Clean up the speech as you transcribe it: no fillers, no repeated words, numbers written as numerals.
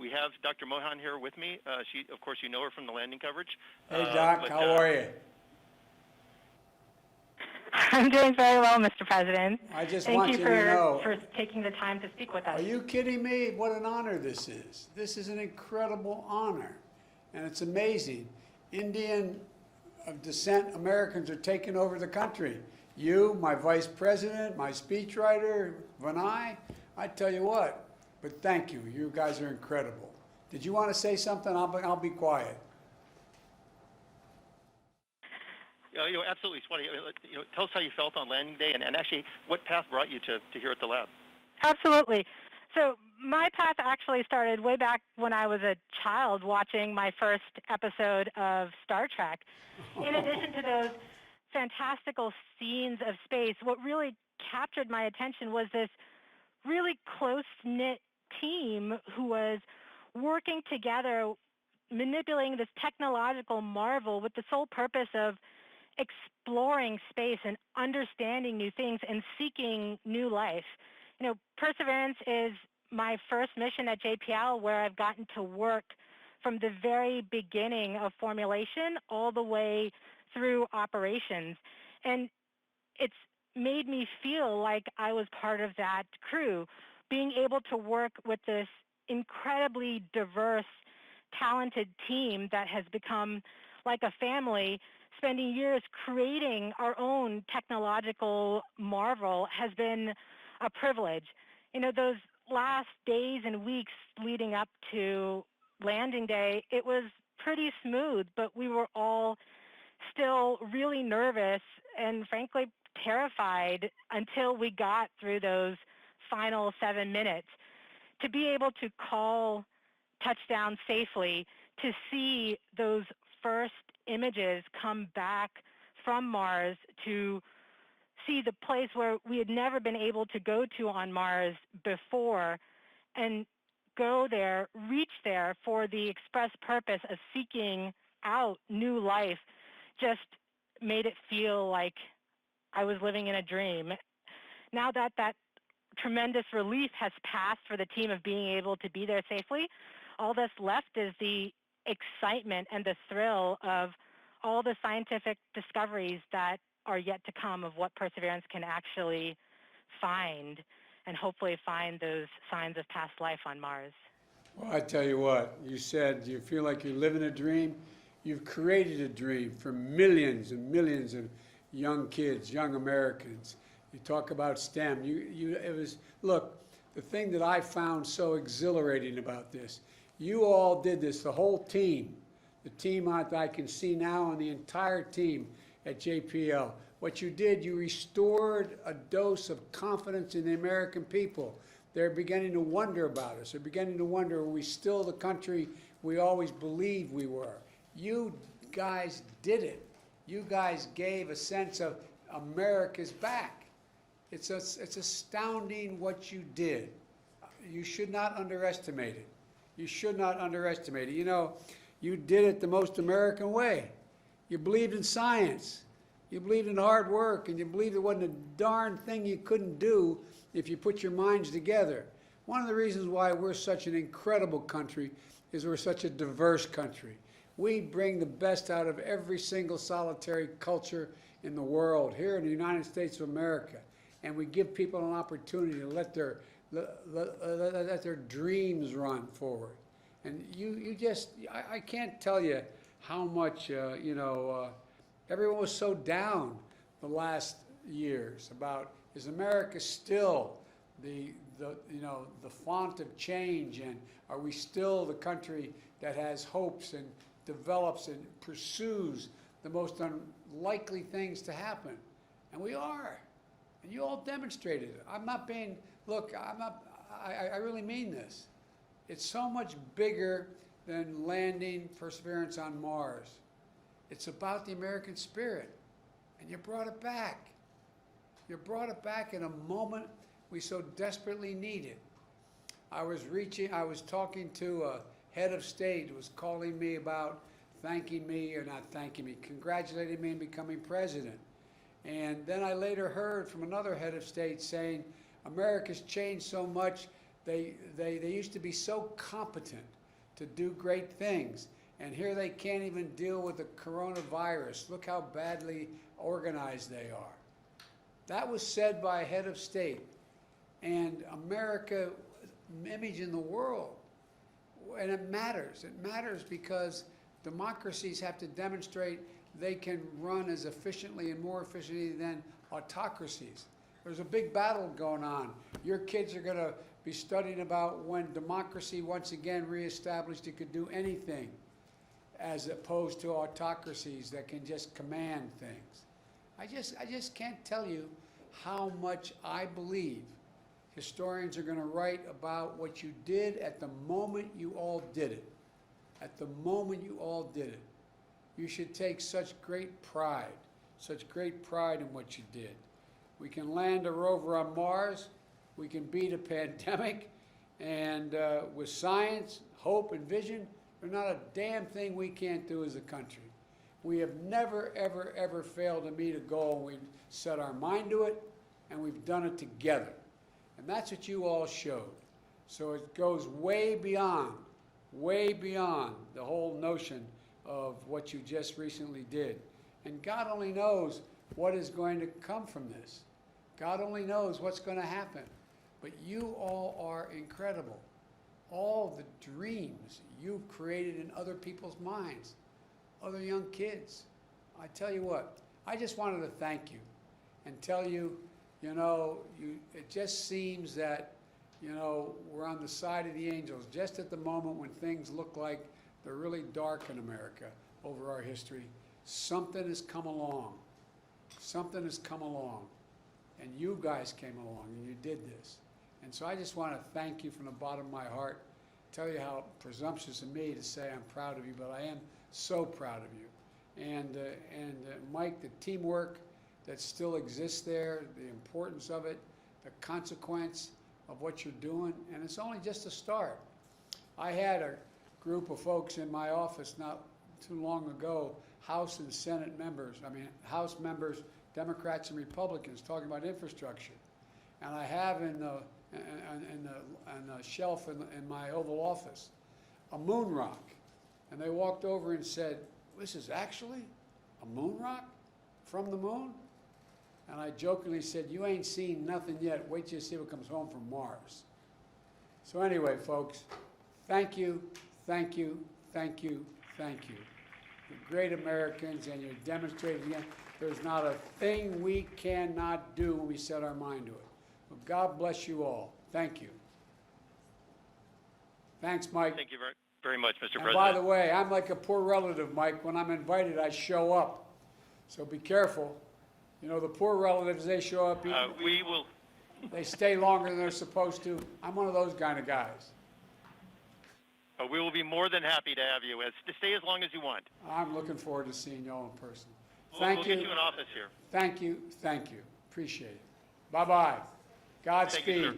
We have Dr. Mohan here with me. Of course, you know her from the landing coverage. Hey, Doc, how are you? I'm doing very well, Mr. President. I just Thank want you you to know. for taking the time to speak with us. Are you kidding me? What an honor this is. This is an incredible honor, and it's amazing. Indian of descent Americans are taking over the country. You, my vice president, my speechwriter, Vinay, I tell you what, but thank you. You guys are incredible. Did you want to say something? I'll be quiet. Absolutely, Swati. Tell us how you felt on landing day, and actually what path brought you to here at the lab. Absolutely. So my path actually started way back when I was a child watching my first episode of Star Trek. In addition to those fantastical scenes of space, what really captured my attention was this really close-knit team who was working together, manipulating this technological marvel with the sole purpose of exploring space and understanding new things and seeking new life. Perseverance is my first mission at JPL, where I've gotten to work from the very beginning of formulation all the way through operations. And it's made me feel like I was part of that crew, being able to work with this incredibly diverse, talented team that has become like a family. Spending years creating our own technological marvel has been a privilege. Those last days and weeks leading up to landing day, it was pretty smooth, but we were all still really nervous and frankly terrified until we got through those final 7 minutes. To be able to call touchdown safely, to see those first images come back from Mars, to see the place where we had never been able to go to on Mars before, and go there, reach there for the express purpose of seeking out new life, just made it feel like I was living in a dream. Now that that tremendous relief has passed for the team of being able to be there safely, all that's left is the excitement and the thrill of all the scientific discoveries that are yet to come of what Perseverance can actually find, and hopefully find those signs of past life on Mars. Well, I tell you what, you said you feel like you're living a dream. You've created a dream for millions and millions of young kids, young Americans. You talk about STEM. Look, the thing that I found so exhilarating about this, you all did this, the whole team, the team I can see now, and the entire team at JPL. What you did, you restored a dose of confidence in the American people. They're beginning to wonder about us. They're beginning to wonder, are we still the country we always believed we were? You guys did it. You guys gave a sense of America's back. It's astounding what you did. You should not underestimate it. You should not underestimate it. You did it the most American way. You believed in science. You believed in hard work, and you believed there wasn't a darn thing you couldn't do if you put your minds together. One of the reasons why we're such an incredible country is we're such a diverse country. We bring the best out of every single solitary culture in the world, here in the United States of America. And we give people an opportunity to let their dreams run forward. And I can't tell you how much, everyone was so down the last years about, is America still the font of change, and are we still the country that has hopes and develops and pursues the most unlikely things to happen? And we are. And you all demonstrated it. I really mean this. It's so much bigger than landing Perseverance on Mars. It's about the American spirit. And you brought it back. You brought it back in a moment we so desperately needed. I was talking to a head of state who was calling me about congratulating me in becoming president. And then I later heard from another head of state saying, America's changed so much They used to be so competent to do great things, and here they can't even deal with the coronavirus. Look how badly organized they are. That was said by a head of state, and America's image in the world. And it matters. It matters because democracies have to demonstrate they can run as efficiently and more efficiently than autocracies. There's a big battle going on. Your kids are going to be studying about when democracy once again reestablished it could do anything, as opposed to autocracies that can just command things. I just can't tell you how much I believe historians are going to write about what you did at the moment you all did it. At the moment you all did it. You should take such great pride in what you did. We can land a rover on Mars, we can beat a pandemic, and with science, hope, and vision, there's not a damn thing we can't do as a country. We have never, ever, ever failed to meet a goal. We've set our mind to it, and we've done it together. And that's what you all showed. So it goes way beyond the whole notion of what you just recently did. And God only knows what is going to come from this. God only knows what's going to happen. But you all are incredible. All the dreams you've created in other people's minds, other young kids. I tell you what, I just wanted to thank you and tell you, it just seems that, we're on the side of the angels just at the moment when things look like they're really dark in America over our history. Something has come along. Something has come along. And you guys came along and you did this. And so I just want to thank you from the bottom of my heart, tell you how presumptuous of me to say I'm proud of you, but I am so proud of you. And Mike, the teamwork that still exists there, the importance of it, the consequence of what you're doing, and it's only just a start. I had a group of folks in my office not too long ago, House and Senate members, House members, Democrats and Republicans, talking about infrastructure. And I have in the shelf in my Oval Office a moon rock. And they walked over and said, "This is actually a moon rock from the moon?" And I jokingly said, "You ain't seen nothing yet. Wait till you see what comes home from Mars." So anyway, folks, thank you, thank you, thank you, thank you. You're great Americans, and you're demonstrating again, there's not a thing we cannot do when we set our mind to it. Well, God bless you all. Thank you. Thanks, Mike. Thank you very, very much, Mr. And President. by the way, I'm like a poor relative, Mike. When I'm invited, I show up. So be careful. The poor relatives, they show up. We will. They stay longer than they're supposed to. I'm one of those kind of guys. We will be more than happy to have you. To stay as long as you want. I'm looking forward to seeing you all in person. We'll get you an office here. Thank you. Thank you. Appreciate it. Bye-bye. Godspeed. Thank you, sir.